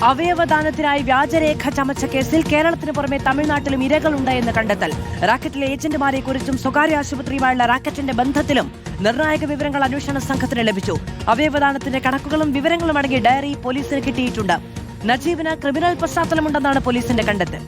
അവയവദാനത്തിനായി വ്യാജരേഖ ചമച്ച കേസിൽ കേരളത്തിന് പുറമെ തമിഴ്നാട്ടിലും ഇരകളുണ്ട് എന്ന് കണ്ടെത്തൽ. റാക്കറ്റിലെ ഏജന്റുമാരെ കുറിച്ചും സ്വകാര്യ ആശുപത്രിയുമായുള്ള റാക്കറ്റിന്റെ ബന്ധത്തിലും നിർണായക വിവരങ്ങൾ അന്വേഷണ സംഘത്തിന് ലഭിച്ചു. അവയവദാനത്തിന്റെ കണക്കുകളും വിവരങ്ങളും അടങ്ങിയ ഡയറി പോലീസിന് കിട്ടിയിട്ടുണ്ട്. നജീബിന് ക്രിമിനൽ പശ്ചാത്തലമുണ്ടെന്നാണ് പോലീസിന്റെ കണ്ടെത്തൽ.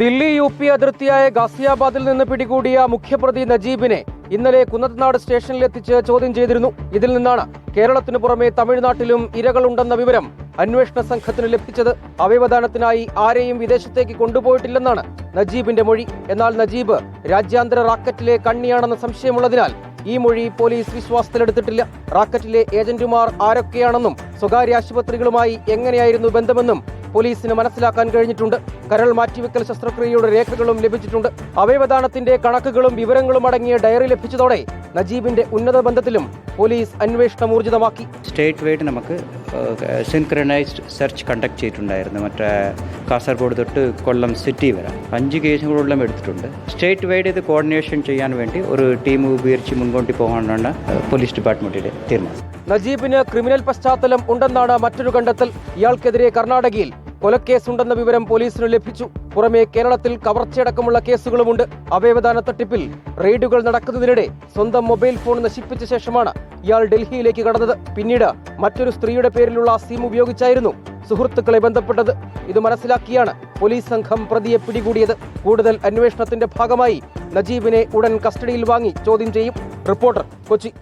ദില്ലി UP അതിർത്തിയായ ഗാസിയാബാദിൽ നിന്ന് പിടികൂടിയ മുഖ്യപ്രതി നജീബിനെ ഇന്നലെ കുന്നത്തനാട് സ്റ്റേഷനിലെത്തിച്ച് ചോദ്യം ചെയ്തിരുന്നു. ഇതിൽ നിന്നാണ് കേരളത്തിന് പുറമെ തമിഴ്നാട്ടിലും ഇരകളുണ്ടെന്ന വിവരം അന്വേഷണ സംഘത്തിന് ലഭിച്ചത്. അവയവദാനത്തിനായി ആരെയും വിദേശത്തേക്ക് കൊണ്ടുപോയിട്ടില്ലെന്നാണ് നജീബിന്റെ മൊഴി. എന്നാൽ നജീബ് രാജ്യാന്തര റാക്കറ്റിലെ കണ്ണിയാണെന്ന സംശയമുള്ളതിനാൽ ഈ മൊഴി പോലീസ് വിശ്വാസത്തിലെടുത്തിട്ടില്ല. റാക്കറ്റിലെ ഏജന്റുമാർ ആരൊക്കെയാണെന്നും സ്വകാര്യ ആശുപത്രികളുമായി എങ്ങനെയായിരുന്നു ബന്ധമെന്നും പോലീസിന് മനസ്സിലാക്കാൻ കഴിഞ്ഞിട്ടുണ്ട്. കരൾ മാറ്റിവെക്കൽ ശസ്ത്രക്രിയയുടെ രേഖകളും ലഭിച്ചിട്ടുണ്ട്. അവയവദാനത്തിന്റെ കണക്കുകളും വിവരങ്ങളും അടങ്ങിയ ഡയറി ലഭിച്ചതോടെ നജീബിന്റെ ഉന്നത ബന്ധത്തിലും പോലീസ് അന്വേഷണം ഊർജിതമാക്കി. സ്റ്റേറ്റ് വൈഡ് നമുക്ക് സിൻക്രണൈസ്ഡ് സെർച്ച് കണ്ടക്ട് ചെയ്തിട്ടുണ്ടായിരുന്നു. മറ്റേ കാസർഗോഡ് തൊട്ട് കൊല്ലം സിറ്റി വരെ 5 കേസുകളെല്ലാം എടുത്തിട്ടുണ്ട്. സ്റ്റേറ്റ് വൈഡ് ഇത് കോർഡിനേഷൻ ചെയ്യാൻ വേണ്ടി ഒരു ടീം ഉപയോഗിച്ച് മുൻപോട്ട് പോകാനാണ് പോലീസ് ഡിപ്പാർട്ട്മെന്റിന്റെ തീരുമാനം. നജീബിന് ക്രിമിനൽ പശ്ചാത്തലം ഉണ്ടെന്നാണ് മറ്റൊരു കണ്ടെത്തൽ. ഇയാൾക്കെതിരെ കർണാടകയിൽ കൊലക്കേസുണ്ടെന്ന വിവരം പോലീസിന് ലഭിച്ചു. പുറമെ കേരളത്തിൽ കവർച്ചയടക്കമുള്ള കേസുകളുമുണ്ട്. അവയവദാന തട്ടിപ്പിൽ റെയ്ഡുകൾ നടക്കുന്നതിനിടെ സ്വന്തം മൊബൈൽ ഫോൺ നശിപ്പിച്ച ശേഷമാണ് ഇയാൾ ഡൽഹിയിലേക്ക് കടന്നത്. പിന്നീട് മറ്റൊരു സ്ത്രീയുടെ പേരിലുള്ള സിം ഉപയോഗിച്ചായിരുന്നു സുഹൃത്തുക്കളെ ബന്ധപ്പെട്ടത്. ഇത് മനസ്സിലാക്കിയാണ് പോലീസ് സംഘം പ്രതിയെ പിടികൂടിയത്. കൂടുതൽ അന്വേഷണത്തിന്റെ ഭാഗമായി നജീബിനെ ഉടൻ കസ്റ്റഡിയിൽ വാങ്ങി ചോദ്യം ചെയ്യും. റിപ്പോർട്ടർ, കൊച്ചി.